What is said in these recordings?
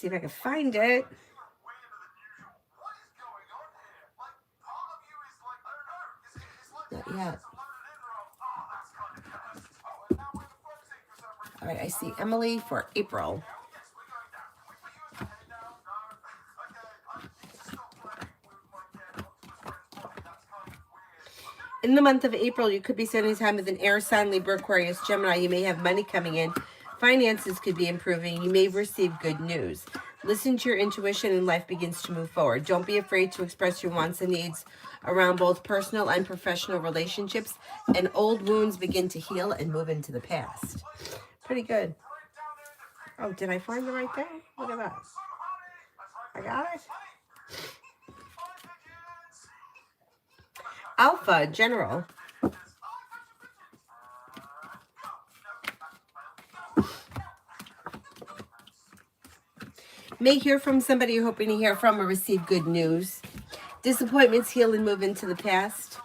See if I can find it. Not yet. All right, I see Emily for April. In the month of April, you could be spending time with an air sign, Libra, Aquarius, Gemini. You may have money coming in. Finances could be improving. You may receive good news. Listen to your intuition and life begins to move forward. Don't be afraid to express your wants and needs around both personal and professional relationships. And old wounds begin to heal and move into the past. Pretty good. Oh, did I find the right thing? Look at that. I got it. Alpha, General. May hear from somebody you're hoping to hear from or receive good news. Disappointments heal and move into the past.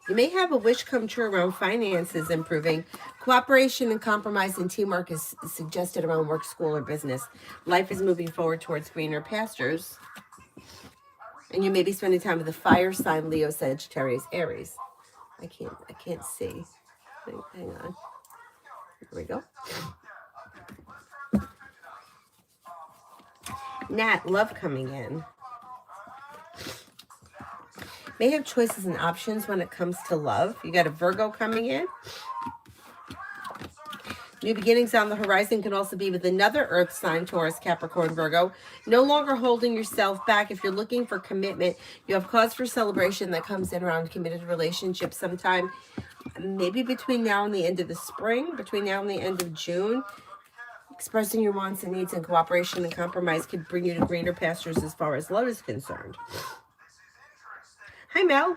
You may have a wish come true around finances improving. Cooperation and compromise and teamwork is suggested around work, school, or business. Life is moving forward towards greener pastures. And you may be spending time with the fire sign, Leo, Sagittarius, Aries. I can't see. Hang on. Here we go. Nat, love coming in. May have choices and options when it comes to love. You got a Virgo coming in. New beginnings on the horizon can also be with another earth sign, Taurus, Capricorn, Virgo. No longer holding yourself back. If you're looking for commitment, you have cause for celebration that comes in around committed relationships sometime, maybe between now and the end of the spring, between now and the end of June. Expressing your wants and needs and cooperation and compromise could bring you to greener pastures as far as love is concerned. Hi, Mel.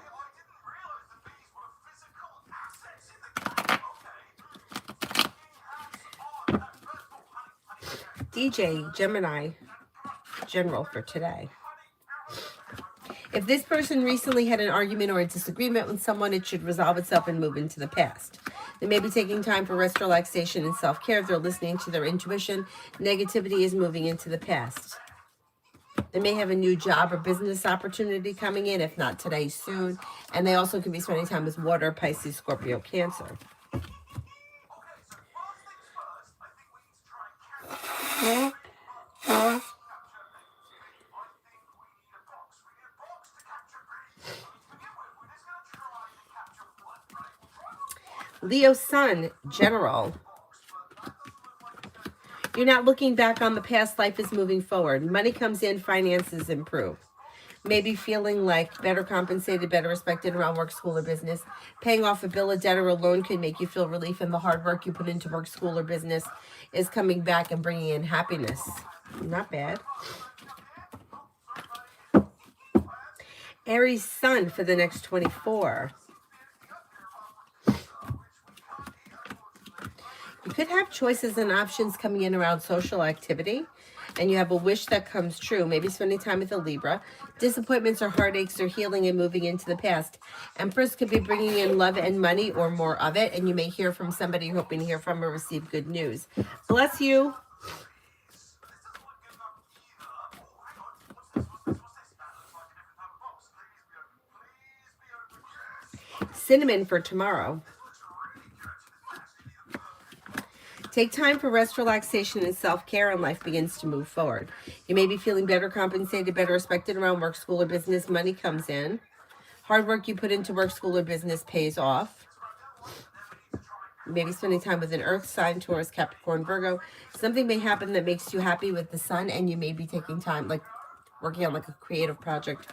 DJ, Gemini, General for today. If this person recently had an argument or a disagreement with someone, it should resolve itself and move into the past. They may be taking time for rest, relaxation, and self-care. If they're listening to their intuition, negativity is moving into the past. They may have a new job or business opportunity coming in, if not today, soon. And they also could be spending time with water, Pisces, Scorpio, Cancer. Leo Sun, General. You're not looking back on the past. Life is moving forward. Money comes in, finances improve. Maybe feeling like better compensated, better respected around work, school, or business. Paying off a bill, a debt, or a loan could make you feel relief, and the hard work you put into work, school, or business is coming back and bringing in happiness. Not bad. Aries Sun for the next 24. You could have choices and options coming in around social activity, and you have a wish that comes true. Maybe spending time with a Libra. Disappointments or heartaches are healing and moving into the past. Empress could be bringing in love and money or more of it, and you may hear from somebody you're hoping to hear from or receive good news. Bless you. Cinnamon for tomorrow. Take time for rest, relaxation, and self-care, and life begins to move forward. You may be feeling better compensated, better respected around work, school, or business. Money comes in. Hard work you put into work, school, or business pays off. Maybe spending time with an earth sign, Taurus, Capricorn, Virgo. Something may happen that makes you happy with the sun, and you may be taking time, like working on like a creative project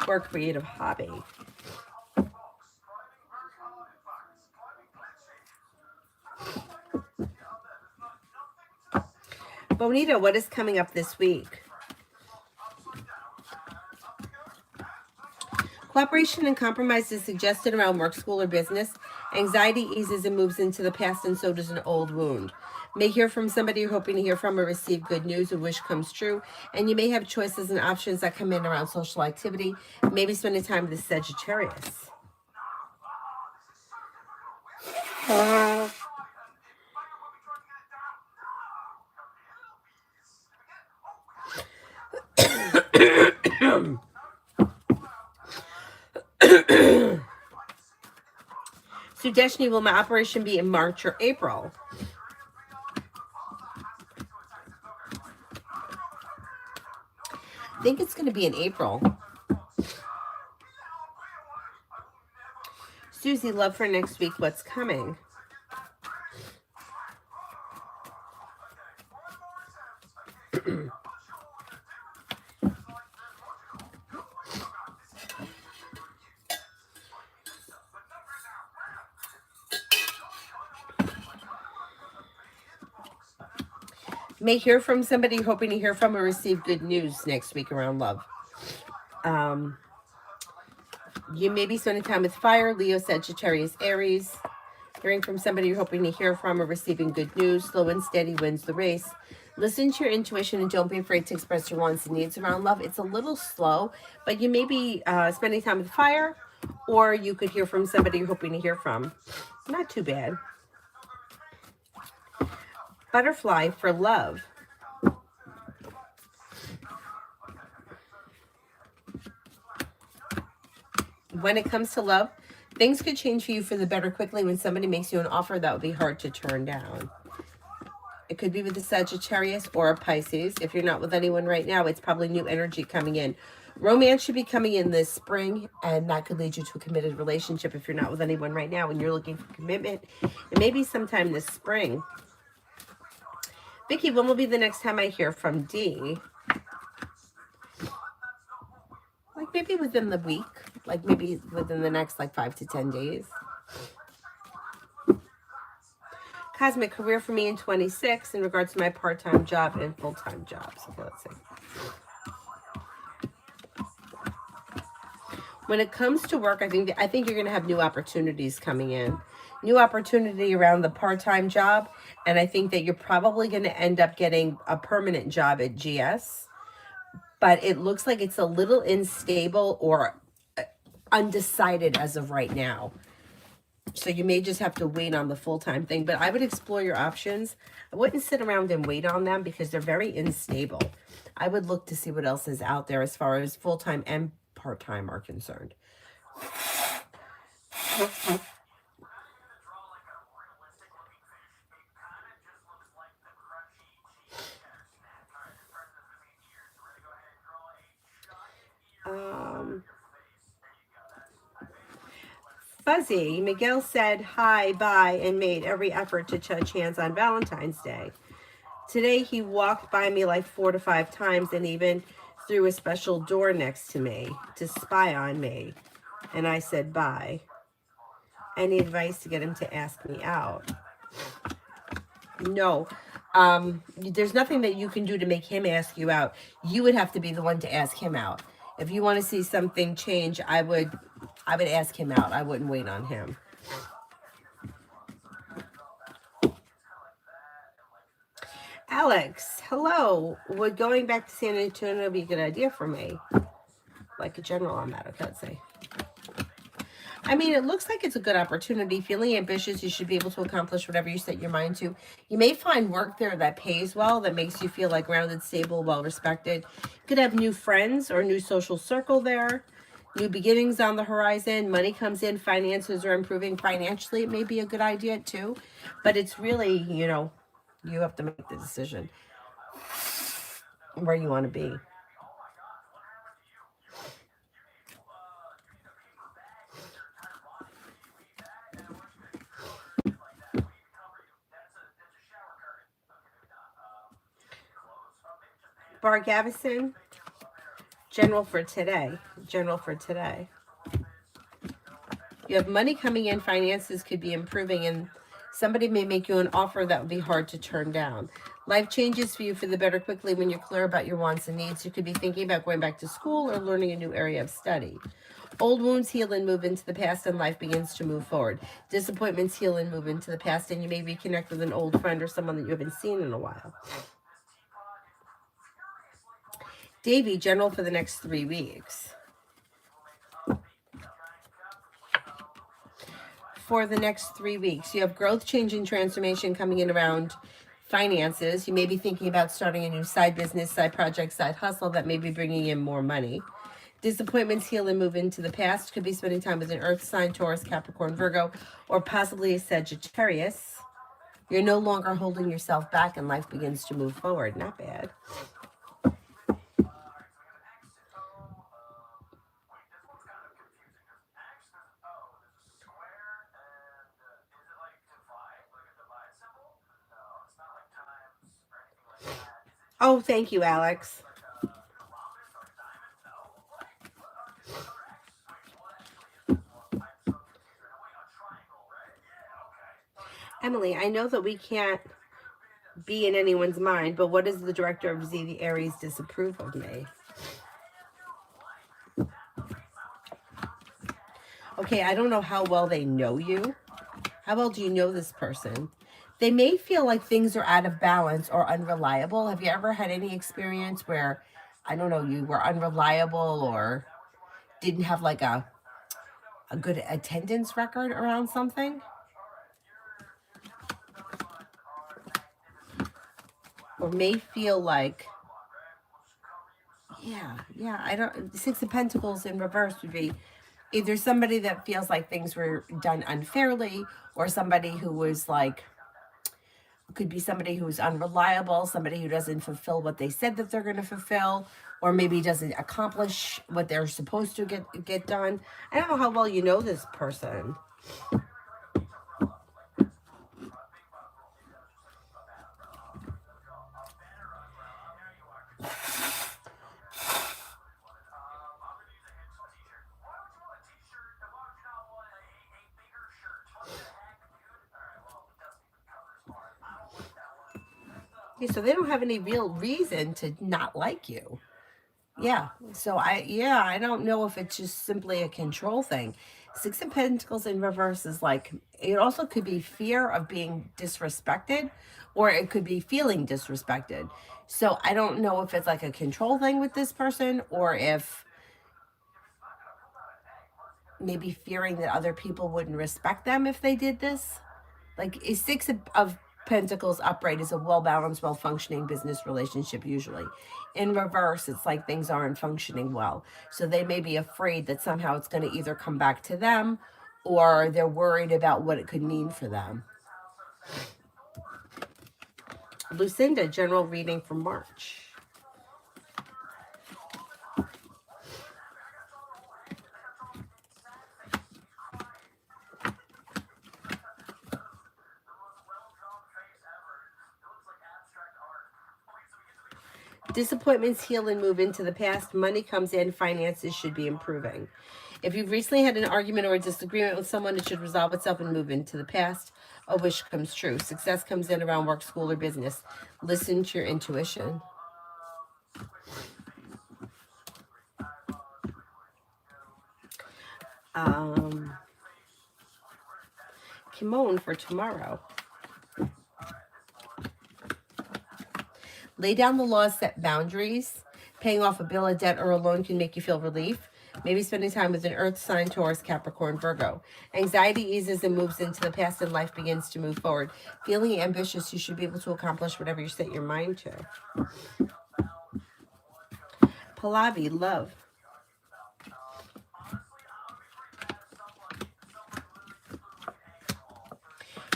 or a creative hobby. Bonita, what is coming up this week? Cooperation and compromise is suggested around work, school, or business. Anxiety eases and moves into the past, and so does an old wound. May hear from somebody you're hoping to hear from or receive good news. A wish comes true. And you may have choices and options that come in around social activity. Maybe spending time with the Sagittarius. So Destiny, will my operation be in March or April? I think it's going to be in April. Susie, love for next week. What's coming? May hear from somebody you're hoping to hear from or receive good news next week around love. You may be spending time with fire, Leo, Sagittarius, Aries. Hearing from somebody you're hoping to hear from or receiving good news. Slow and steady wins the race. Listen to your intuition and don't be afraid to express your wants and needs around love. It's a little slow, but you may be spending time with fire, or you could hear from somebody you're hoping to hear from. Not too bad. Butterfly for love. When it comes to love, things could change for you for the better quickly when somebody makes you an offer that would be hard to turn down. It could be with a Sagittarius or a Pisces. If you're not with anyone right now, it's probably new energy coming in. Romance should be coming in this spring, and that could lead you to a committed relationship if you're not with anyone right now and you're looking for commitment. It may be sometime this spring. Vicky, when will be the next time I hear from D? Like maybe within the week. Like maybe within the next 5 to 10 days. Cosmic career for me in 26 in regards to my part-time job and full-time jobs. Okay, let's see. When it comes to work, I think you're going to have new opportunities coming in. New opportunity around the part-time job, and I think that you're probably going to end up getting a permanent job at GS. But it looks like it's a little unstable or undecided as of right now. So you may just have to wait on the full-time thing, but I would explore your options. I wouldn't sit around and wait on them because they're very unstable. I would look to see what else is out there as far as full-time and part-time are concerned. Fuzzy, Miguel said hi, bye, and made every effort to touch hands on Valentine's Day. Today, he walked by me 4 to 5 times and even threw a special door next to me to spy on me. And I said bye. Any advice to get him to ask me out? No. There's nothing that you can do to make him ask you out. You would have to be the one to ask him out. If you want to see something change, I would ask him out. I wouldn't wait on him. Alex, hello. Would going back to San Antonio be a good idea for me? Like a general on that, okay, let's say. I mean, it looks like it's a good opportunity. Feeling ambitious, you should be able to accomplish whatever you set your mind to. You may find work there that pays well, that makes you feel grounded, stable, well-respected. You could have new friends or new social circle there. New beginnings on the horizon. Money comes in. Finances are improving. Financially, it may be a good idea too. But it's really, you have to make the decision where you want to be. Bar Gavison, general for today. General for today. You have money coming in. Finances could be improving, and somebody may make you an offer that would be hard to turn down. Life changes for you for the better quickly when you're clear about your wants and needs. You could be thinking about going back to school or learning a new area of study. Old wounds heal and move into the past, and life begins to move forward. Disappointments heal and move into the past, and you may reconnect with an old friend or someone that you haven't seen in a while. Davy, general for the next 3 weeks. For the next 3 weeks, you have growth, change, and transformation coming in around finances. You may be thinking about starting a new side business, side project, side hustle that may be bringing in more money. Disappointments heal and move into the past. Could be spending time with an earth sign, Taurus, Capricorn, Virgo, or possibly a Sagittarius. You're no longer holding yourself back and life begins to move forward. Not bad. Oh, thank you, Alex. Emily, I know that we can't be in anyone's mind, but what does the director of Z, the Aries, disapprove of me? Okay, I don't know how well they know you. How well do you know this person? They may feel like things are out of balance or unreliable. Have you ever had any experience where, I don't know, you were unreliable or didn't have like a good attendance record around something? Or may feel like, yeah, I don't, Six of Pentacles in reverse would be either somebody that feels like things were done unfairly, or somebody who was like, could be somebody who's unreliable, somebody who doesn't fulfill what they said that they're going to fulfill, or maybe doesn't accomplish what they're supposed to get done. I don't know how well you know this person. Okay, so they don't have any real reason to not like you. Yeah, so I don't know if it's just simply a control thing. Six of Pentacles in reverse is like, it also could be fear of being disrespected, or it could be feeling disrespected. So I don't know if it's like a control thing with this person, or if maybe fearing that other people wouldn't respect them if they did this. Like a Six of Pentacles upright is a well-balanced, well-functioning business relationship usually. In reverse, it's like things aren't functioning well. So they may be afraid that somehow it's going to either come back to them, or they're worried about what it could mean for them. Lucinda, general reading for March. Disappointments heal and move into the past. Money comes in. Finances should be improving. If you've recently had an argument or a disagreement with someone, it should resolve itself and move into the past. A wish comes true. Success comes in around work, school, or business. Listen to your intuition. Kimon for tomorrow. Lay down the law, set boundaries. Paying off a bill, a debt, or a loan can make you feel relief. Maybe spending time with an earth sign, Taurus, Capricorn, Virgo. Anxiety eases and moves into the past and life begins to move forward. Feeling ambitious, you should be able to accomplish whatever you set your mind to. Pallavi, love.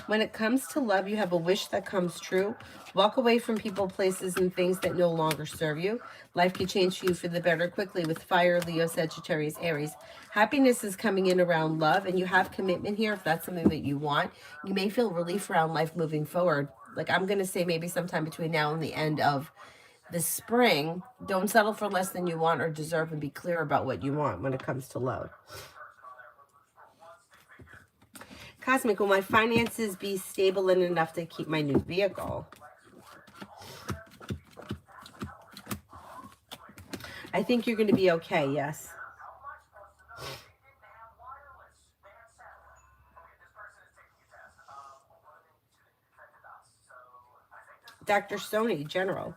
When it comes to love, you have a wish that comes true. Walk away from people, places, and things that no longer serve you. Life can change for you for the better quickly with fire, Leo, Sagittarius, Aries. Happiness is coming in around love, and you have commitment here if that's something that you want. You may feel relief around life moving forward. Like I'm going to say maybe sometime between now and the end of the spring. Don't settle for less than you want or deserve, and be clear about what you want when it comes to love. Cosmic, will my finances be stable and enough to keep my new vehicle? I think you're going to be okay, yes. Dr. Sony, general.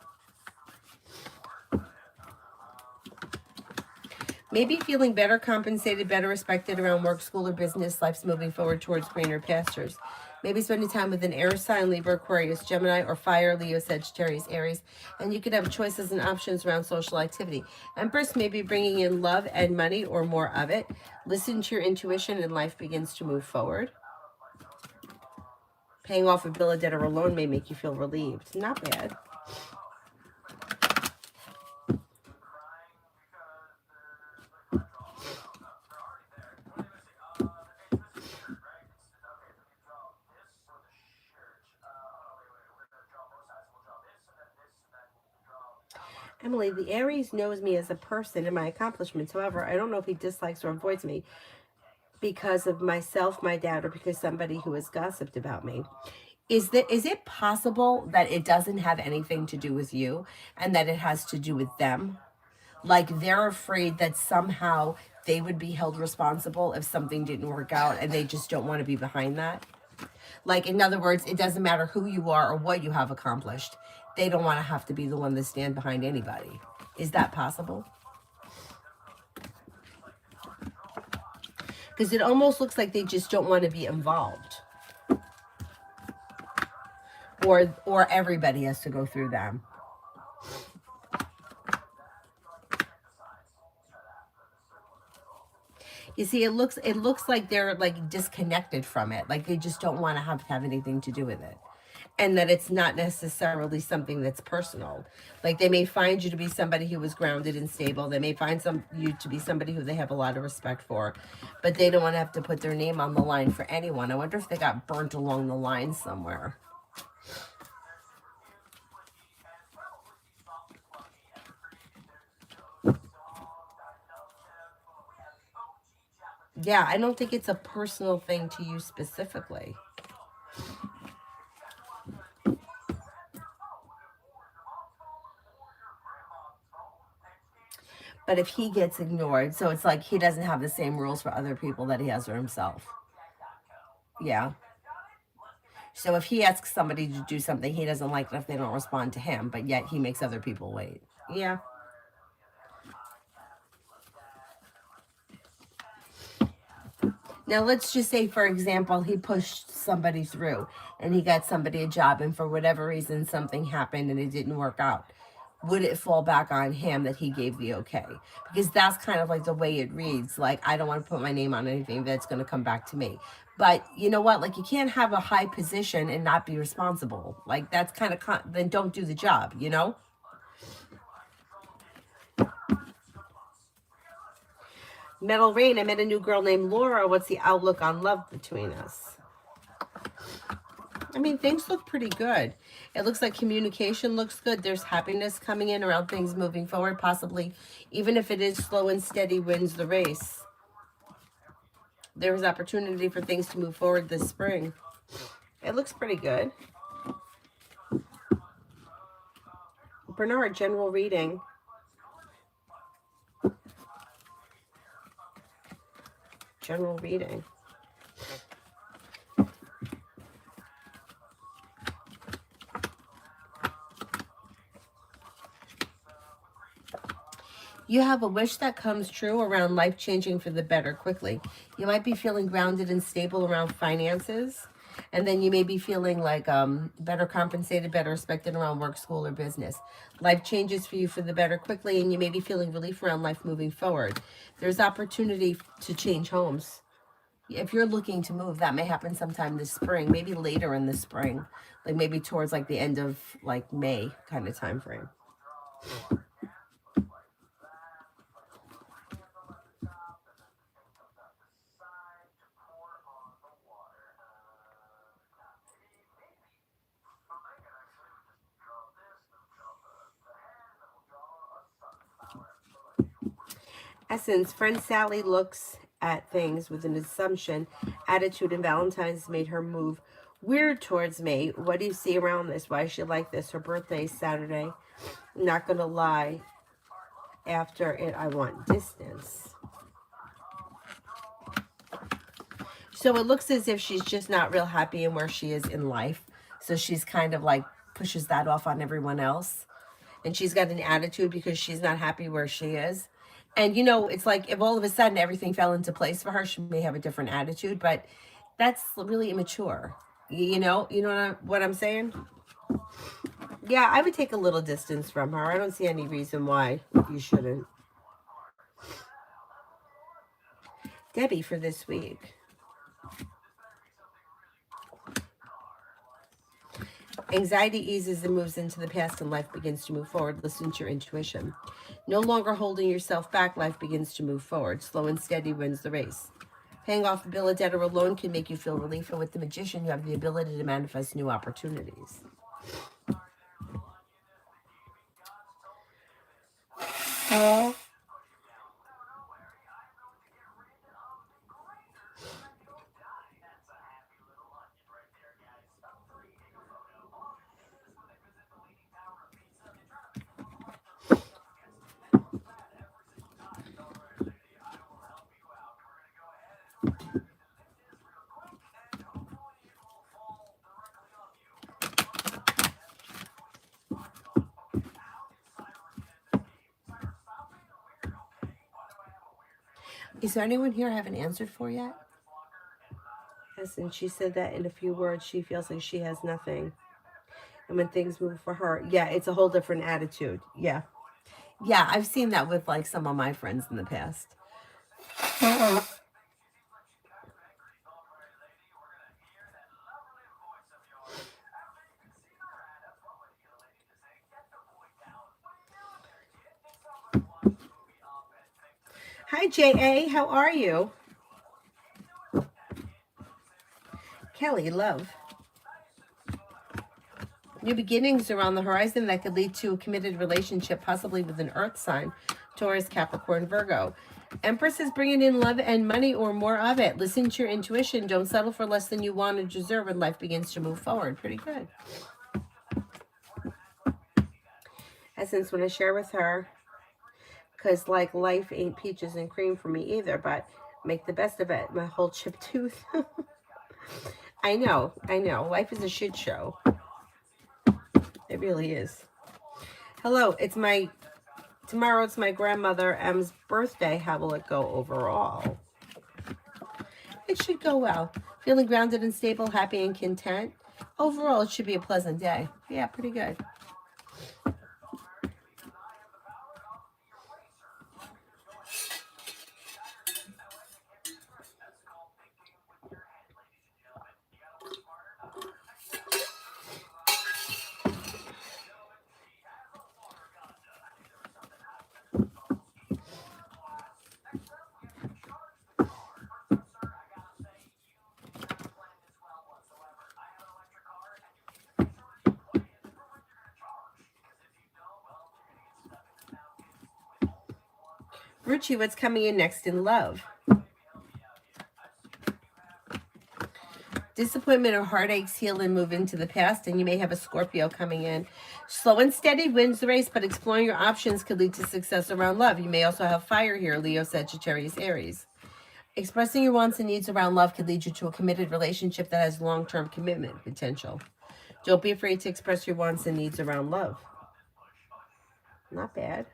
Maybe feeling better compensated, better respected around work, school, or business. Life's moving forward towards greener pastures. Maybe spending time with an air sign, Libra, Aquarius, Gemini, or fire, Leo, Sagittarius, Aries. And you could have choices and options around social activity. Empress may be bringing in love and money or more of it. Listen to your intuition and life begins to move forward. Paying off a bill, a debt, or a loan may make you feel relieved. Not bad. Emily, the Aries knows me as a person and my accomplishments. However, I don't know if he dislikes or avoids me because of myself, my dad, or because somebody who has gossiped about me. Is it possible that it doesn't have anything to do with you and that it has to do with them? Like they're afraid that somehow they would be held responsible if something didn't work out and they just don't want to be behind that? Like, in other words, it doesn't matter who you are or what you have accomplished. They don't want to have to be the one to stand behind anybody. Is that possible? Because it almost looks like they just don't want to be involved. Or everybody has to go through them. You see, it looks like they're like disconnected from it. Like they just don't want to have anything to do with it. And that it's not necessarily something that's personal. Like they may find you to be somebody who was grounded and stable. They may find you to be somebody who they have a lot of respect for, but they don't want to have to put their name on the line for anyone. I wonder if they got burnt along the line somewhere. Yeah, I don't think it's a personal thing to you specifically. But if he gets ignored, so it's like he doesn't have the same rules for other people that he has for himself. Yeah. So if he asks somebody to do something he doesn't like if they don't respond to him, but yet he makes other people wait. Yeah. Now, let's just say, for example, he pushed somebody through and he got somebody a job, and for whatever reason, something happened and it didn't work out. Would it fall back on him that he gave the okay? Because that's kind of like the way it reads. Like, I don't want to put my name on anything that's going to come back to me. But you know what? Like, you can't have a high position and not be responsible. Like, that's kind of, then don't do the job, you know? Metal Rain, I met a new girl named Laura. What's the outlook on love between us? I mean, things look pretty good. It looks like communication looks good. There's happiness coming in around things moving forward, possibly. Even if it is slow and steady, wins the race. There's opportunity for things to move forward this spring. It looks pretty good. Bernard, general reading. General reading. You have a wish that comes true around life changing for the better quickly. You might be feeling grounded and stable around finances. And then you may be feeling like better compensated, better respected around work, school, or business. Life changes for you for the better quickly, and you may be feeling relief around life moving forward. There's opportunity to change homes. If you're looking to move, that may happen sometime this spring, maybe later in the spring, like maybe towards like the end of like May kind of time frame. Essence, friend Sally looks at things with an assumption, attitude, and Valentine's made her move weird towards me. What do you see around this? Why is she like this? Her birthday is Saturday. Not gonna lie. After it, I want distance. So it looks as if she's just not real happy in where she is in life. So she's kind of like pushes that off on everyone else. And she's got an attitude because she's not happy where she is. And, you know, it's like if all of a sudden everything fell into place for her, she may have a different attitude, but that's really immature. You know what I'm saying? Yeah, I would take a little distance from her. I don't see any reason why you shouldn't. Debbie for this week. Anxiety eases and moves into the past and life begins to move forward. Listen to your intuition. No longer holding yourself back, life begins to move forward. Slow and steady wins the race. Paying off a bill of debt or a loan can make you feel relief, and with the magician, you have the ability to manifest new opportunities. Is there anyone here I haven't answered for yet? Yes, and she said that in a few words, she feels like she has nothing. And when things move for her, yeah, it's a whole different attitude. Yeah. Yeah, I've seen that with like some of my friends in the past. Hi, J.A. How are you? Kelly, love. New beginnings are on the horizon that could lead to a committed relationship, possibly with an earth sign, Taurus, Capricorn, Virgo. Empress is bringing in love and money or more of it. Listen to your intuition. Don't settle for less than you want or deserve, and life begins to move forward. Pretty good. Essence, when I share with her, because like life ain't peaches and cream for me either, but make the best of it. My whole chipped tooth. I know. Life is a shit show. It really is. Hello, tomorrow it's my grandmother M's birthday. How will it go overall? It should go well. Feeling grounded and stable, happy and content. Overall, it should be a pleasant day. Yeah, pretty good. Ruchi, what's coming in next in love? Disappointment or heartaches heal and move into the past, and you may have a Scorpio coming in. Slow and steady wins the race, but exploring your options could lead to success around love. You may also have fire here, Leo, Sagittarius, Aries. Expressing your wants and needs around love could lead you to a committed relationship that has long-term commitment potential. Don't be afraid to express your wants and needs around love. Not bad.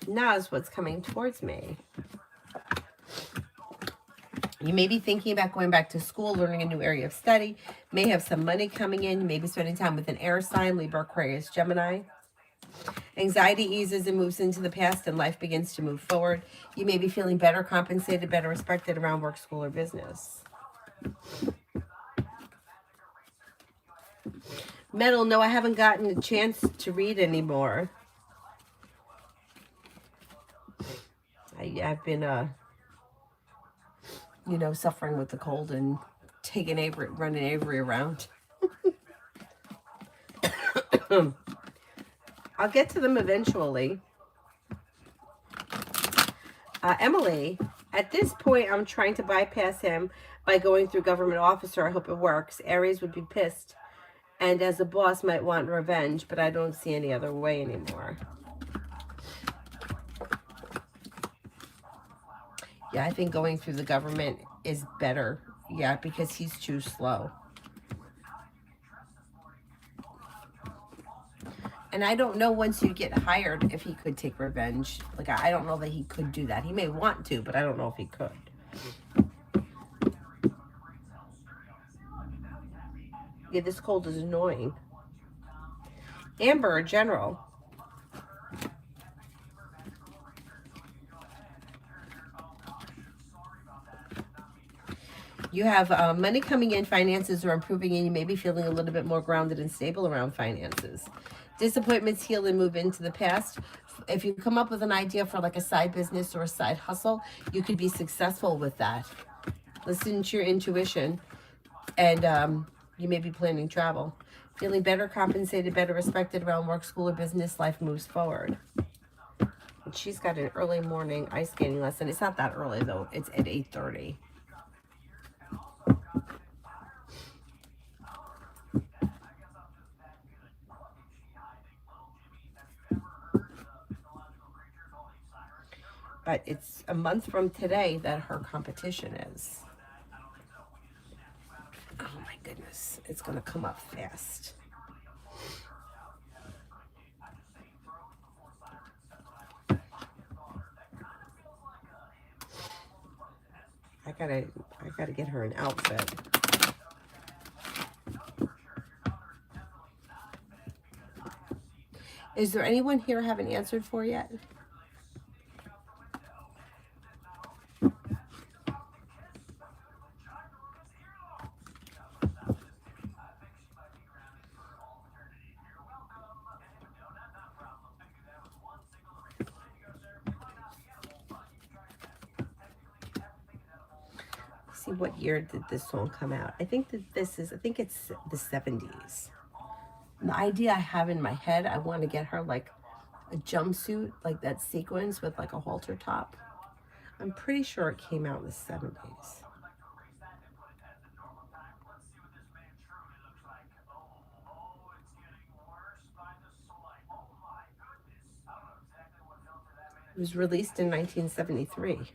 Now is what's coming towards me. You may be thinking about going back to school, learning a new area of study, may have some money coming in, maybe spending time with an air sign, Libra, Aquarius, Gemini. Anxiety eases and moves into the past, and life begins to move forward. You may be feeling better compensated, better respected around work, school, or business. Metal, no, I haven't gotten a chance to read anymore. I've been, suffering with the cold and running Avery around. I'll get to them eventually. Emily, at this point, I'm trying to bypass him. by going through government officer. I hope it works. Aries would be pissed, and as a boss might want revenge, but I don't see any other way anymore. Yeah, I think going through the government is better. Yeah, because he's too slow. And I don't know once you get hired if he could take revenge. Like, I don't know that he could do that. He may want to, but I don't know if he could. Yeah, this cold is annoying. Amber, general. You have money coming in, finances are improving, and you may be feeling a little bit more grounded and stable around finances. Disappointments heal and move into the past. If you come up with an idea for like a side business or a side hustle, you could be successful with that. Listen to your intuition, and you may be planning travel. Feeling better compensated, better respected around work, school, or business, life moves forward. And she's got an early morning ice skating lesson. It's not that early though. It's at 8:30. But it's a month from today that her competition is. Oh my goodness, it's gonna come up fast. I gotta get her an outfit. Is there anyone here I haven't answered for yet? See, what year did this song come out? I think that I think it's the 70s. And the idea I have in my head, I want to get her like a jumpsuit, like that sequins with like a halter top. I'm pretty sure it came out in the 70s. It was released in 1973.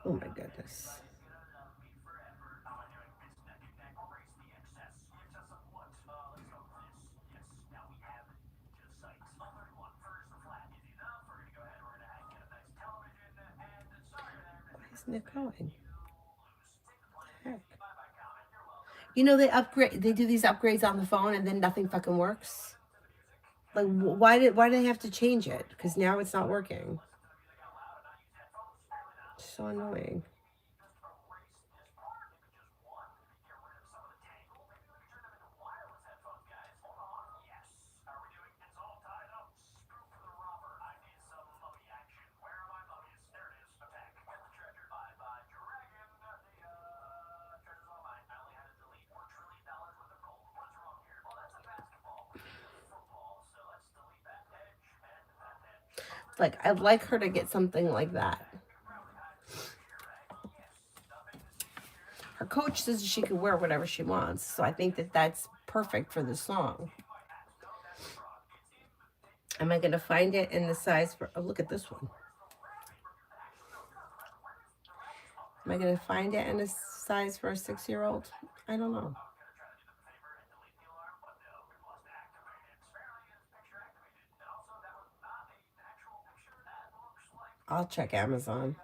Oh my goodness. Why isn't it going? Heck. You know, they do these upgrades on the phone and then nothing fucking works. Like, why did they have to change it? Because now it's not working. So annoying. Like, I'd like her to get something like that. Her coach says she can wear whatever she wants, so I think that that's perfect for the song. Am I going to find it in the size for... Oh, look at this one. Am I going to find it in a size for a 6-year-old? I don't know. I'll check Amazon.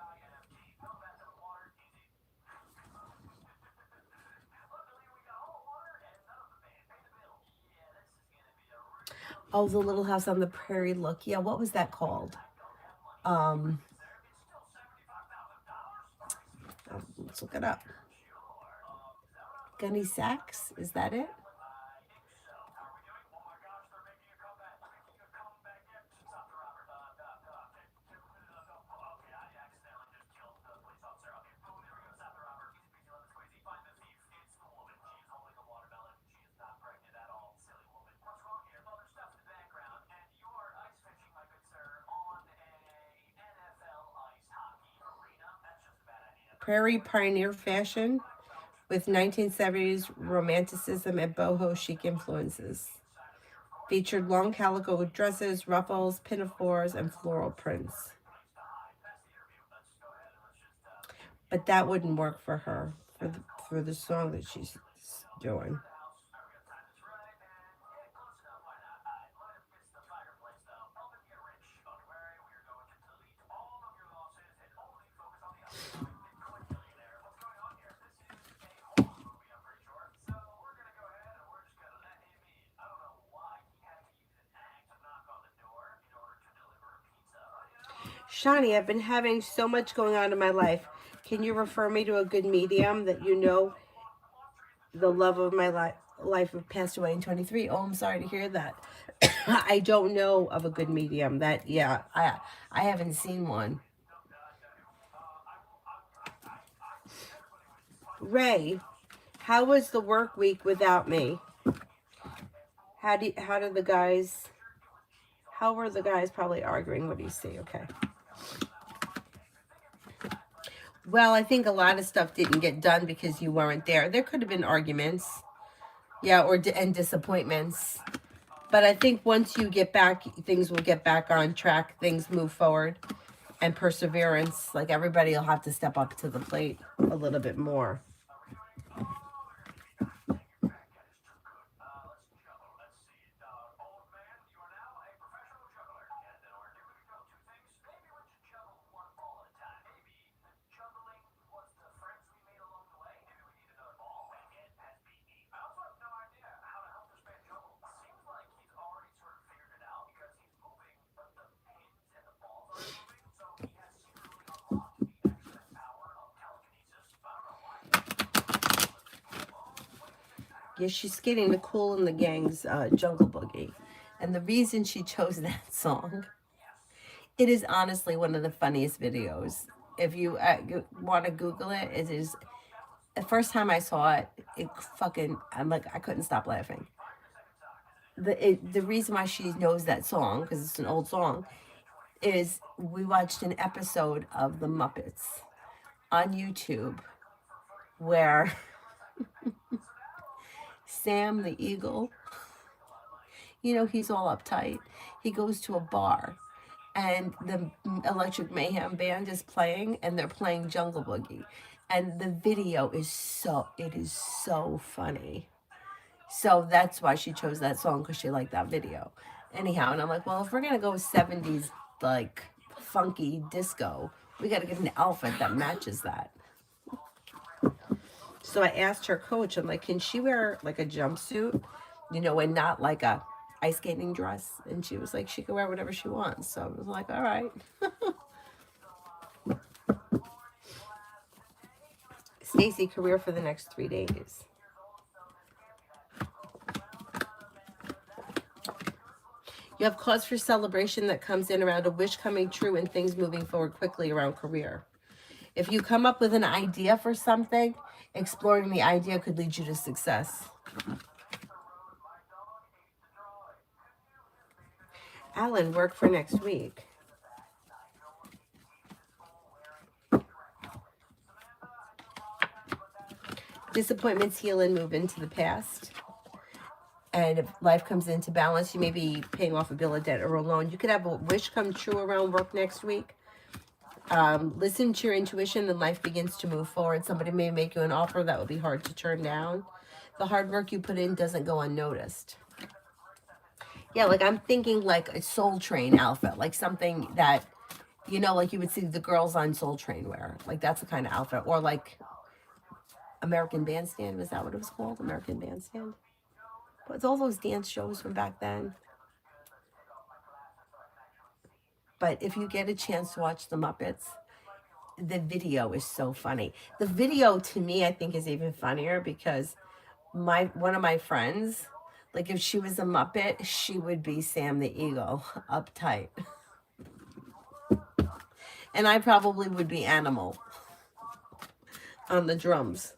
Oh, The Little House on the Prairie. Look, yeah, what was that called? Um, let's look it up. Gunny Sacks, is that it? Prairie Pioneer Fashion with 1970s romanticism and boho chic influences. Featured long calico dresses, ruffles, pinafores, and floral prints. But that wouldn't work for her for the song that she's doing. Shani, I've been having so much going on in my life. Can you refer me to a good medium that you know the love of my life have passed away in 23? Oh, I'm sorry to hear that. I don't know of a good medium. That, yeah, I haven't seen one. Ray, how was the work week without me? How did the guys, how were the guys probably arguing? What do you see? Okay. Well, I think a lot of stuff didn't get done because you weren't there. There could have been arguments. Yeah, and disappointments. But I think once you get back, things will get back on track. Things move forward. And perseverance. Like, everybody will have to step up to the plate a little bit more. Yeah, she's getting the Kool and the Gang's Jungle Boogie. And the reason she chose that song, it is honestly one of the funniest videos. If you want to Google it, it is, the first time I saw it, I'm like, I couldn't stop laughing. The reason why she knows that song, because it's an old song, is we watched an episode of The Muppets on YouTube where Sam the Eagle, you know, he's all uptight. He goes to a bar and the Electric Mayhem band is playing and they're playing Jungle Boogie. And the video is so funny. So that's why she chose that song, because she liked that video. Anyhow, and I'm like, well, if we're going to go 70s, like, funky disco, we got to get an outfit that matches that. So I asked her coach, I'm like, can she wear like a jumpsuit, you know, and not like a ice skating dress? And she was like, she can wear whatever she wants. So I was like, all right. Stacy, career for the next 3 days. You have cause for celebration that comes in around a wish coming true and things moving forward quickly around career. If you come up with an idea for something, exploring the idea could lead you to success. Alan, work for next week. Disappointments heal and move into the past. And if life comes into balance, you may be paying off a bill of debt or a loan. You could have a wish come true around work next week. Listen to your intuition and life begins to move forward. Somebody may make you an offer that will be hard to turn down. The hard work you put in doesn't go unnoticed. Yeah, like I'm thinking like a Soul Train outfit, like something that, You know, like you would see the girls on Soul Train wear. Like that's the kind of outfit. Or like American Bandstand. Was that what it was called? American Bandstand? But it's all those dance shows from back then. But if you get a chance to watch the Muppets, the video is so funny. The video to me, I think, is even funnier because one of my friends, like if she was a Muppet, she would be Sam the Eagle, uptight. And I probably would be Animal on the drums.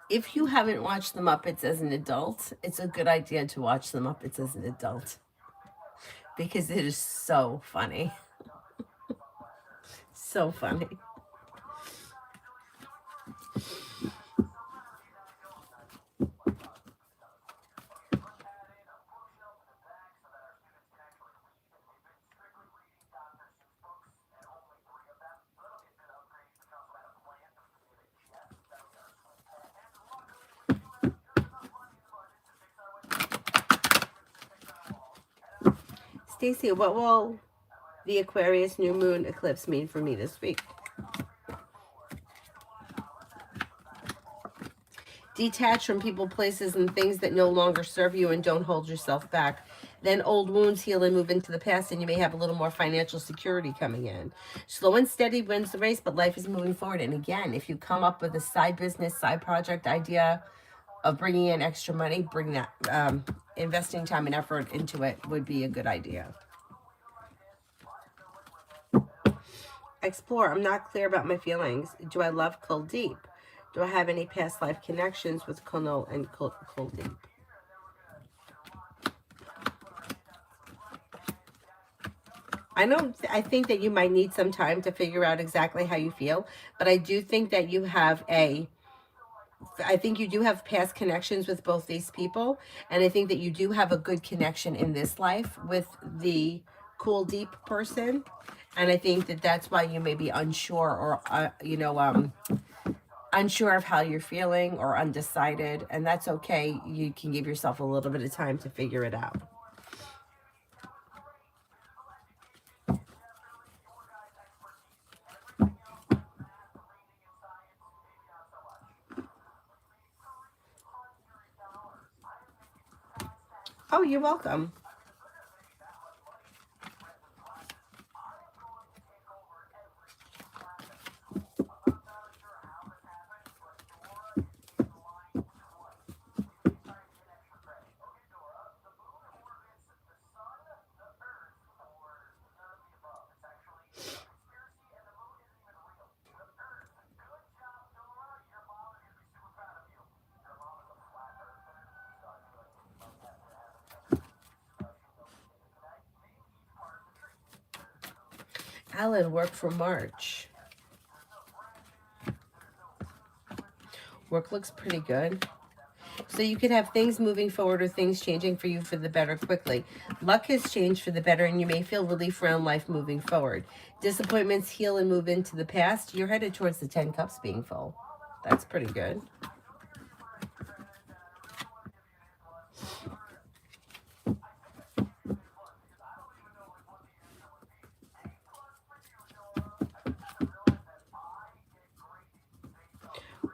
If you haven't watched the Muppets as an adult, it's a good idea to watch the Muppets as an adult because it is so funny. So funny. Stacy, what will the Aquarius new moon eclipse mean for me this week? Detach from people, places, and things that no longer serve you and don't hold yourself back. Then old wounds heal and move into the past, and you may have a little more financial security coming in. Slow and steady wins the race, but life is moving forward. And again, if you come up with a side business, side project idea of bringing in extra money, bring that, investing time and effort into it would be a good idea. Explore. I'm not clear about my feelings. Do I love Kuldeep? Do I have any past life connections with Kunal and Kuldeep? I think that you might need some time to figure out exactly how you feel, but I do think that you have I think you do have past connections with both these people, and I think that you do have a good connection in this life with the Kuldeep person, and I think that that's why you may be unsure or, unsure of how you're feeling or undecided, and that's okay. You can give yourself a little bit of time to figure it out. Oh, you're welcome. Alan, work for March. Work looks pretty good. So you could have things moving forward or things changing for you for the better quickly. Luck has changed for the better, and you may feel relief around life moving forward. Disappointments heal and move into the past. You're headed towards the 10 cups being full. That's pretty good.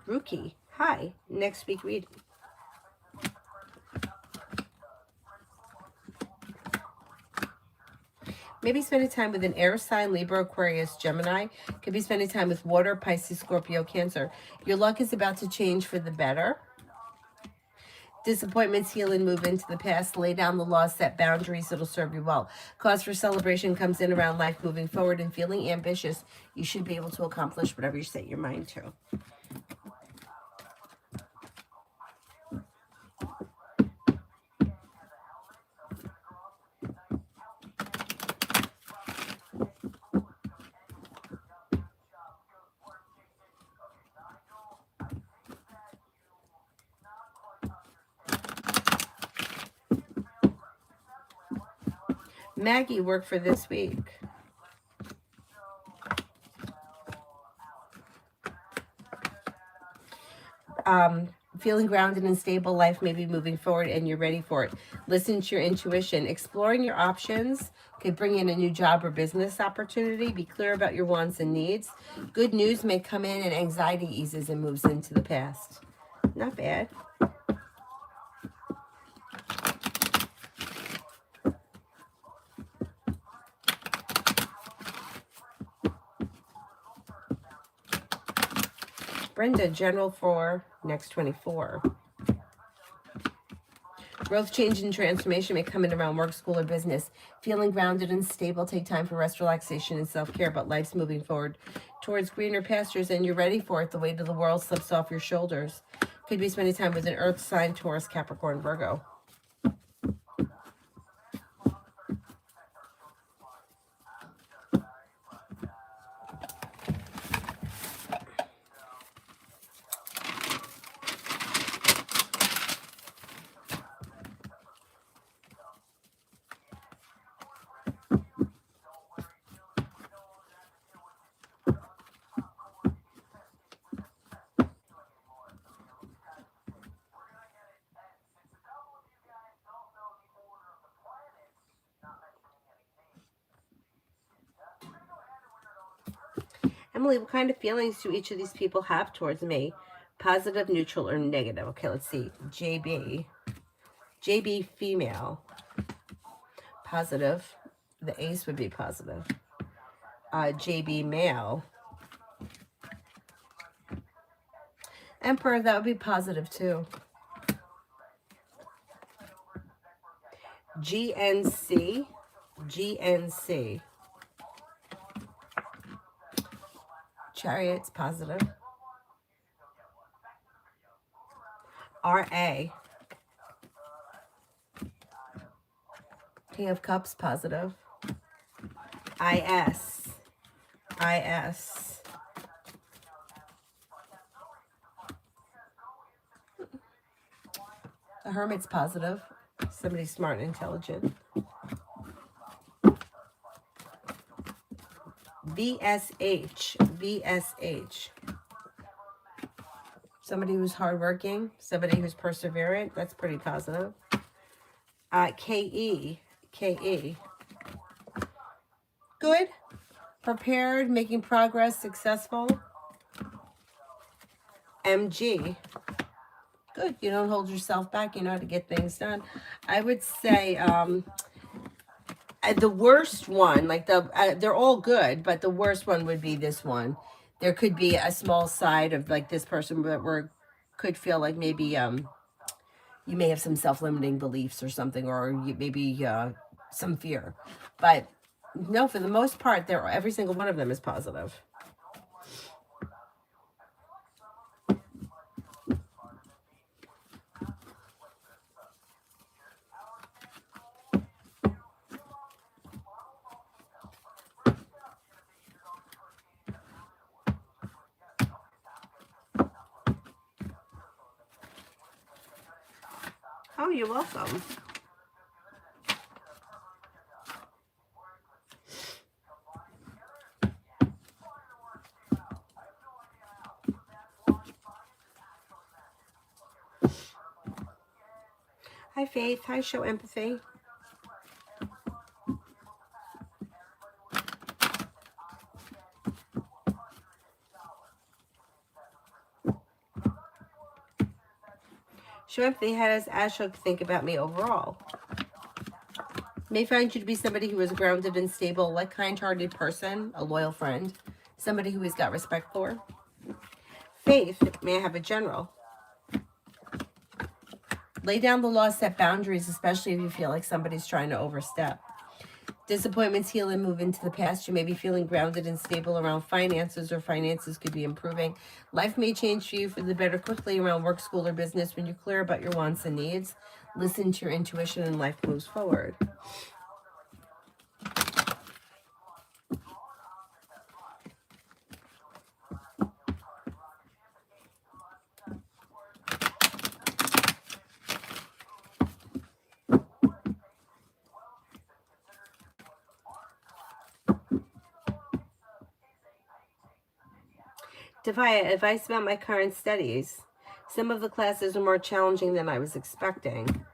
Rookie, hi. Next week read. Maybe spending time with an air sign, Libra, Aquarius, Gemini. Could be spending time with water, Pisces, Scorpio, Cancer. Your luck is about to change for the better. Disappointments heal and move into the past. Lay down the law, set boundaries. It'll serve you well. Cause for celebration comes in around life moving forward and feeling ambitious. You should be able to accomplish whatever you set your mind to. Maggie, work for this week. Feeling grounded and stable, life may be moving forward and you're ready for it. Listen to your intuition. Exploring your options could bring in a new job or business opportunity. Be clear about your wants and needs. Good news may come in and anxiety eases and moves into the past. Not bad. Brenda, general for next 24. Growth, change, and transformation may come in around work, school, or business. Feeling grounded and stable, take time for rest, relaxation, and self-care, but life's moving forward towards greener pastures, and you're ready for it. The weight of the world slips off your shoulders. Could be spending time with an earth sign, Taurus, Capricorn, Virgo. Emily, what kind of feelings do each of these people have towards me? Positive, neutral, or negative? Okay, let's see. JB. JB, female. Positive. The ace would be positive. JB, male. Emperor, that would be positive too. GNC. GNC. Chariot's positive. RA. King of Cups, positive. IS. IS. The Hermit's positive. Somebody smart and intelligent. VSH. VSH. Somebody who's hardworking. Somebody who's perseverant. That's pretty positive. KE. KE. Good. Prepared, making progress, successful. MG. Good. You don't hold yourself back. You know how to get things done. I would say the worst one, like they're all good, but the worst one would be this one. There could be a small side of like this person that could feel like maybe you may have some self-limiting beliefs or something, or maybe some fear. But no, for the most part, every single one of them is positive. Oh, you're welcome. Hi, Faith. Hi, Show Empathy. Show Empathy. How does Ashok think about me overall? May find you to be somebody who is grounded and stable, like kind-hearted person, a loyal friend, somebody who he's got respect for. Faith, may I have a general? Lay down the law, set boundaries, especially if you feel like somebody's trying to overstep. Disappointments heal and move into the past. You may be feeling grounded and stable around finances, or finances could be improving. Life may change for you for the better quickly around work, school, or business. When you're clear about your wants and needs, listen to your intuition, and life moves forward. Defia, advice about my current studies. Some of the classes are more challenging than I was expecting.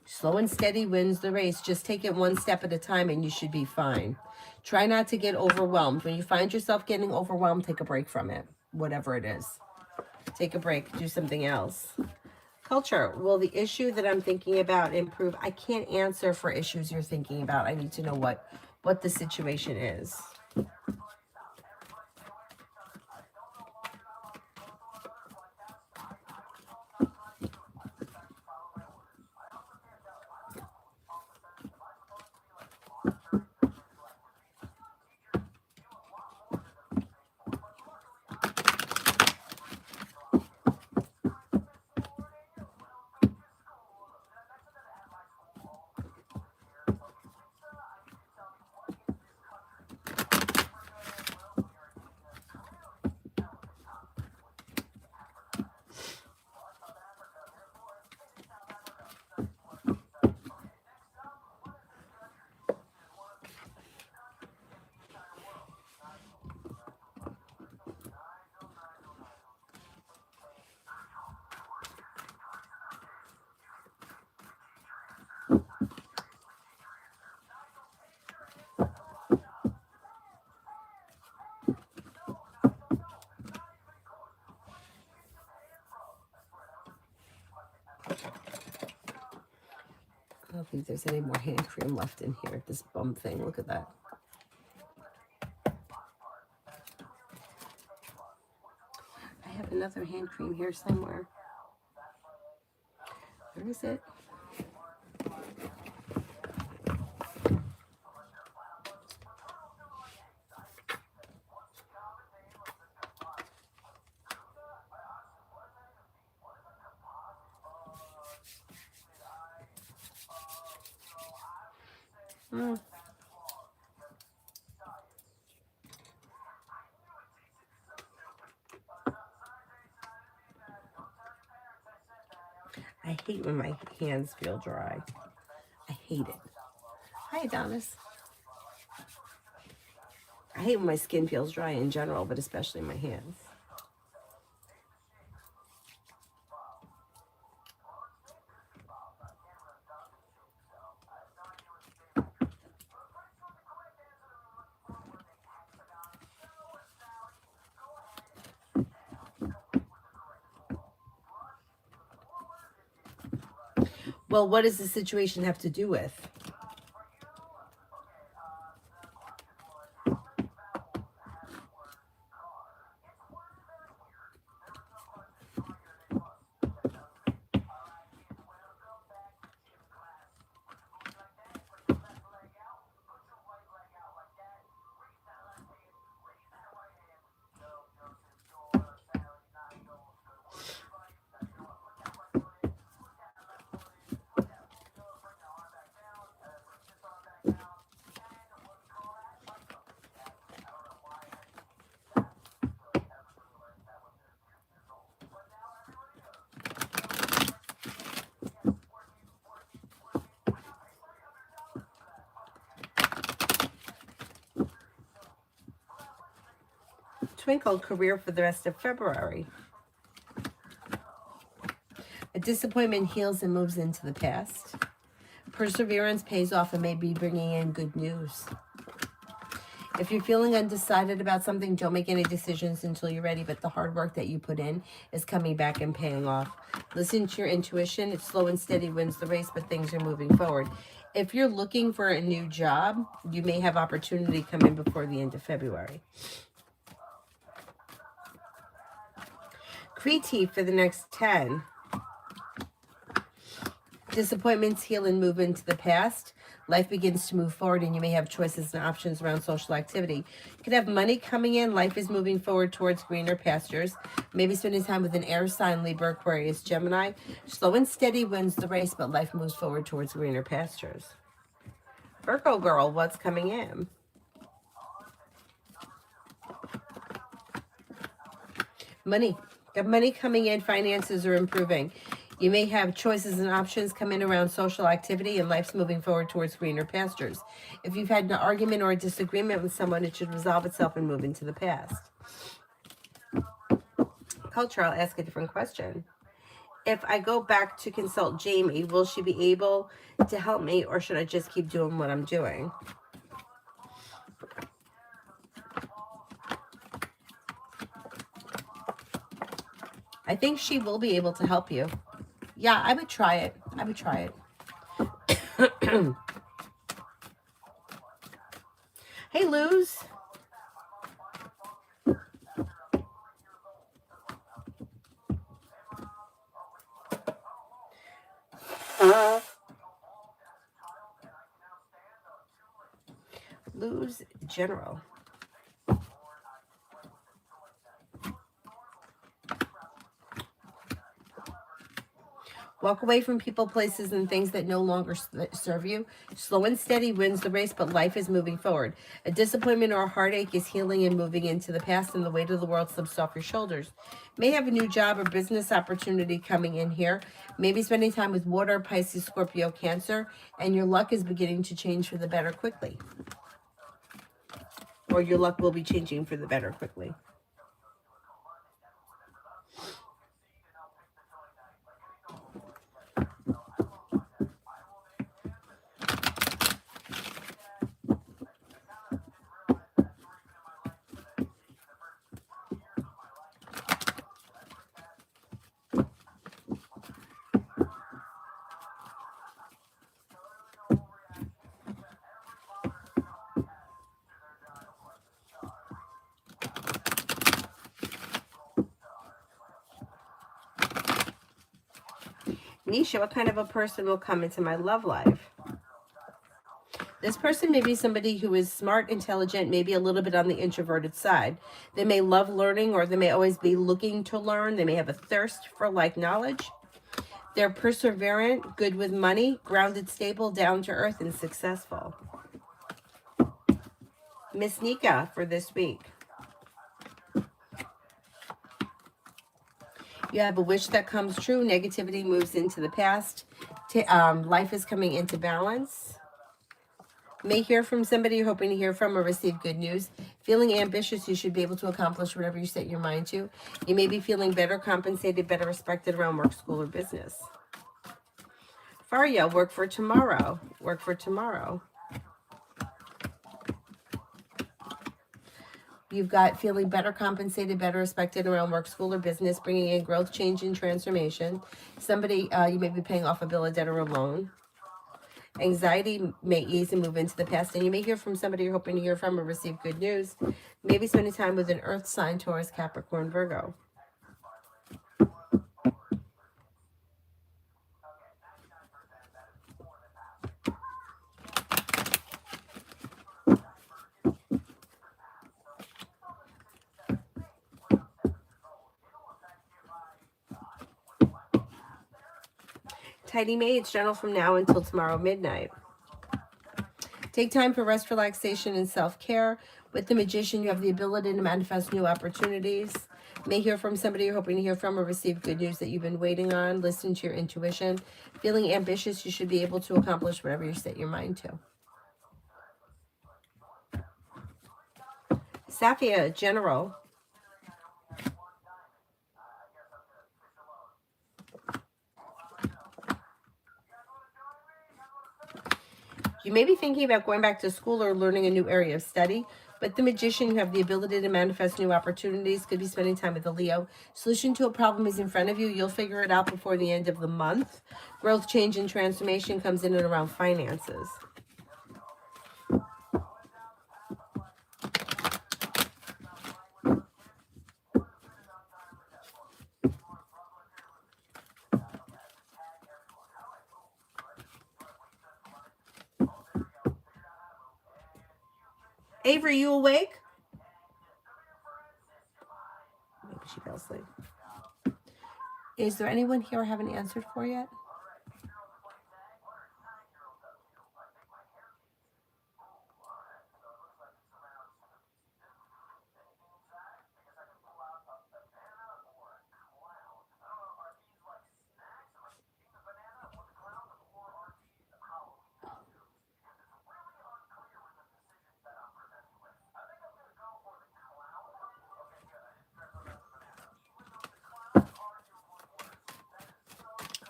Slow and steady wins the race. Just take it one step at a time and you should be fine. Try not to get overwhelmed. When you find yourself getting overwhelmed, take a break from it, whatever it is. Take a break, do something else. Culture, will the issue that I'm thinking about improve? I can't answer for issues you're thinking about. I need to know what the situation is. I don't think there's any more hand cream left in here. This bum thing, look at that. I have another hand cream here somewhere. Where is it? Oh. I hate when my hands feel dry. I hate it. Hi, Adonis. I hate when my skin feels dry in general, but especially my hands. Well, what does the situation have to do with? Twinkle, career for the rest of February. A disappointment heals and moves into the past. Perseverance pays off and may be bringing in good news. If you're feeling undecided about something, don't make any decisions until you're ready, but the hard work that you put in is coming back and paying off. Listen to your intuition. It's slow and steady wins the race, but things are moving forward. If you're looking for a new job, you may have opportunity come in before the end of February. Kriti for the next 10. Disappointments heal and move into the past. Life begins to move forward, and you may have choices and options around social activity. You could have money coming in. Life is moving forward towards greener pastures. Maybe spending time with an air sign, Libra, Aquarius, Gemini. Slow and steady wins the race, but life moves forward towards greener pastures. Virgo girl, what's coming in? Money. Got money coming in. Finances are improving. You may have choices and options come in around social activity, and life's moving forward towards greener pastures. If you've had an argument or a disagreement with someone, it should resolve itself and move into the past. Culture, I'll ask a different question. If I go back to consult Jamie, will she be able to help me, or should I just keep doing what I'm doing? I think she will be able to help you. Yeah, I would try it. I would try it. Hey, Luz. Luz General. Walk away from people, places, and things that no longer serve you. Slow and steady wins the race, but life is moving forward. A disappointment or a heartache is healing and moving into the past, and the weight of the world slips off your shoulders. May have a new job or business opportunity coming in here. Maybe spending time with water, Pisces, Scorpio, Cancer, and your luck is beginning to change for the better quickly. Or your luck will be changing for the better quickly. Nisha, what kind of a person will come into my love life? This person may be somebody who is smart, intelligent, maybe a little bit on the introverted side. They may love learning, or they may always be looking to learn. They may have a thirst for like knowledge. They're perseverant, good with money, grounded, stable, down to earth, and successful. Miss Nika for this week. You have a wish that comes true. Negativity moves into the past. Life is coming into balance. May hear from somebody you're hoping to hear from or receive good news. Feeling ambitious, you should be able to accomplish whatever you set your mind to. You may be feeling better compensated, better respected around work, school, or business. Faria, work for tomorrow. Work for tomorrow. You've got feeling better compensated, better respected around work, school, or business, bringing in growth, change, and transformation. Somebody, you may be paying off a bill, a debt, or a loan. Anxiety may ease and move into the past, and you may hear from somebody you're hoping to hear from or receive good news. Maybe spending time with an earth sign, Taurus, Capricorn, Virgo. Tidy May, it's general from now until tomorrow midnight. Take time for rest, relaxation, and self-care. With the Magician, you have the ability to manifest new opportunities. May hear from somebody you're hoping to hear from or receive good news that you've been waiting on. Listen to your intuition. Feeling ambitious, you should be able to accomplish whatever you set your mind to. Safia, general. You may be thinking about going back to school or learning a new area of study. But the Magician, you have the ability to manifest new opportunities. Could be spending time with a Leo. Solution to a problem is in front of you. You'll figure it out before the end of the month. Growth, change, and transformation comes in and around finances. Avery, you awake? Maybe she fell asleep. Is there anyone here I haven't answered for yet?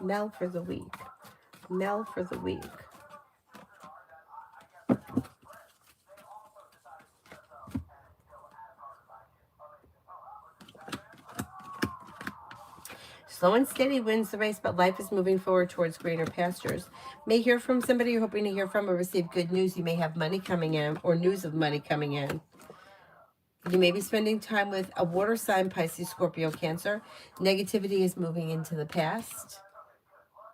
Mel for the week. Mel for the week. Slow and steady wins the race, but life is moving forward towards greener pastures. May hear from somebody you're hoping to hear from or receive good news. You may have money coming in or news of money coming in. You may be spending time with a water sign, Pisces, Scorpio, Cancer. Negativity is moving into the past.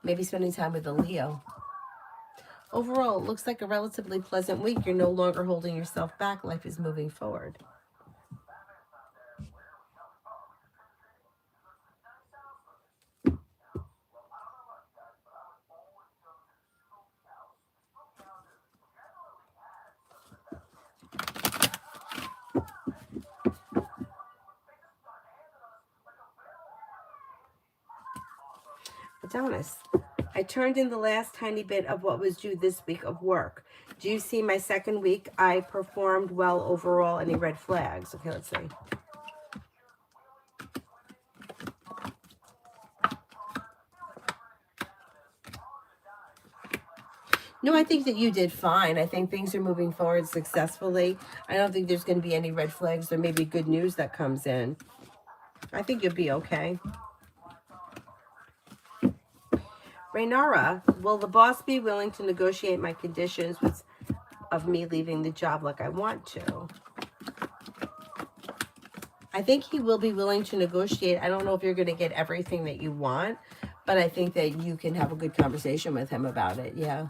Maybe spending time with a Leo. Overall, it looks like a relatively pleasant week. You're no longer holding yourself back. Life is moving forward. Adonis, I turned in the last tiny bit of what was due this week of work. Do you see my second week? I performed well overall. Any red flags? Okay, let's see. No, I think that you did fine. I think things are moving forward successfully. I don't think there's going to be any red flags. There may be good news that comes in. I think you'll be okay. Raynara, will the boss be willing to negotiate my conditions of me leaving the job like I want to? I think he will be willing to negotiate. I don't know if you're going to get everything that you want, but I think that you can have a good conversation with him about it. Yeah.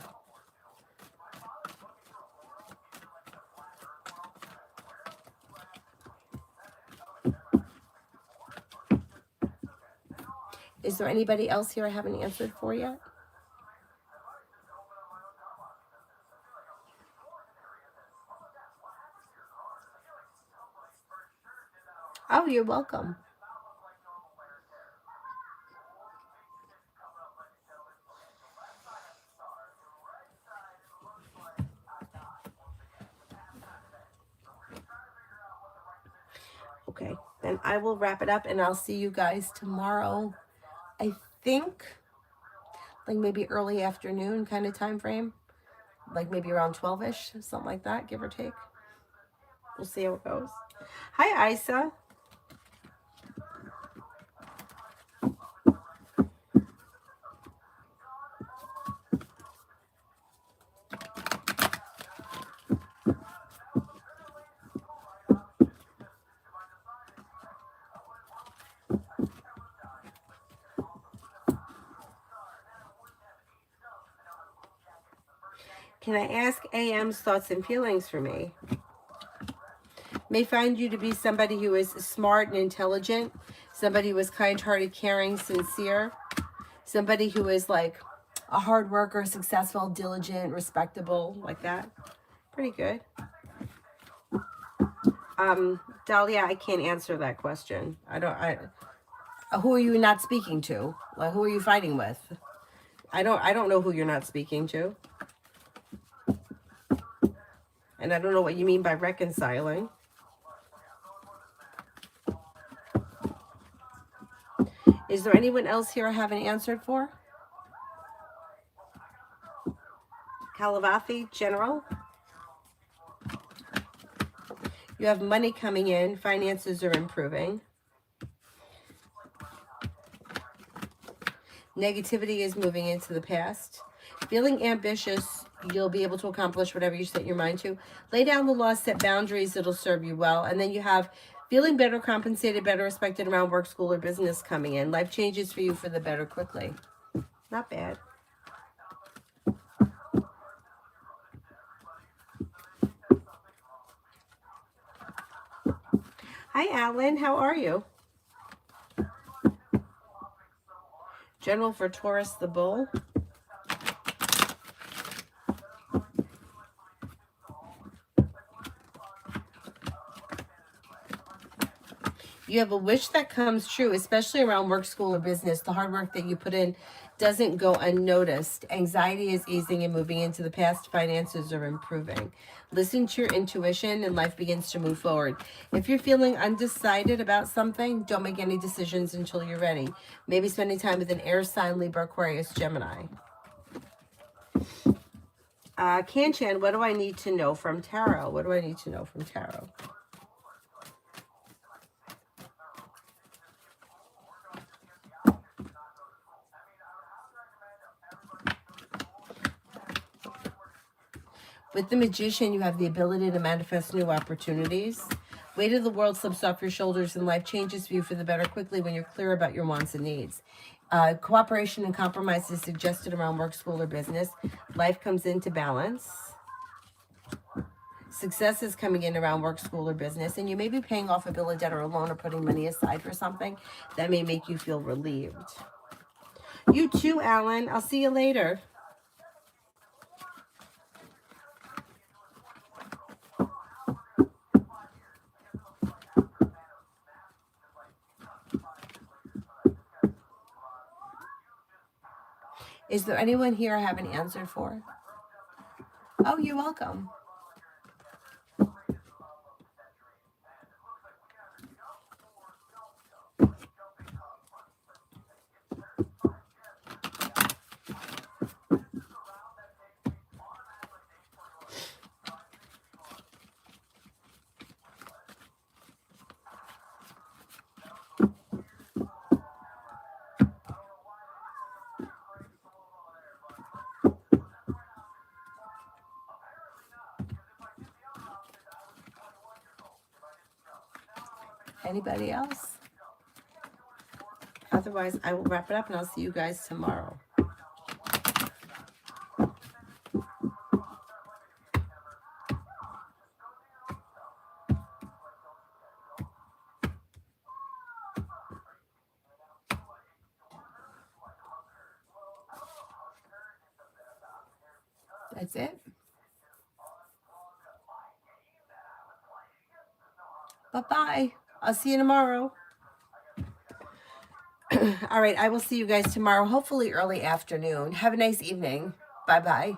Is there anybody else here I haven't answered for yet? Oh, you're welcome. Okay, then I will wrap it up and I'll see you guys tomorrow. I think like maybe early afternoon kind of time frame, like maybe around 12ish, something like that, give or take. We'll see how it goes. Hi, Isa. Can I ask AM's thoughts and feelings for me? May find you to be somebody who is smart and intelligent, somebody who is kind-hearted, caring, sincere, somebody who is like a hard worker, successful, diligent, respectable, like that. Pretty good. Dahlia, I can't answer that question. Who are you not speaking to? Like, who are you fighting with? I don't know who you're not speaking to. And I don't know what you mean by reconciling. Is there anyone else here I haven't answered for? Kalavathi, General. You have money coming in. Finances are improving. Negativity is moving into the past. Feeling ambitious, you'll be able to accomplish whatever you set your mind to. Lay down the law, set boundaries, it'll serve you well. And then you have feeling better, compensated, better respected around work, school, or business coming in. Life changes for you for the better quickly. Not bad. Hi, Alan. How are you? General for Taurus the Bull. You have a wish that comes true, especially around work, school, or business. The hard work that you put in doesn't go unnoticed. Anxiety is easing and moving into the past. Finances are improving. Listen to your intuition and life begins to move forward. If you're feeling undecided about something, don't make any decisions until you're ready. Maybe spending time with an air sign, Libra, Aquarius, Gemini. Kanchan, what do I need to know from tarot? What do I need to know from tarot? With the Magician, you have the ability to manifest new opportunities. Weight of the world slips off your shoulders and life changes for you for the better quickly when you're clear about your wants and needs. Cooperation and compromise is suggested around work, school, or business. Life comes into balance. Success is coming in around work, school, or business. And you may be paying off a bill of debt or a loan or putting money aside for something that may make you feel relieved. You too, Alan. I'll see you later. Is there anyone here I haven't answered for? Oh, you're welcome. Anybody else? Otherwise, I will wrap it up and I'll see you guys tomorrow. That's it. Bye-bye. I'll see you tomorrow. All right, I will see you guys tomorrow, hopefully early afternoon. Have a nice evening. Bye-bye.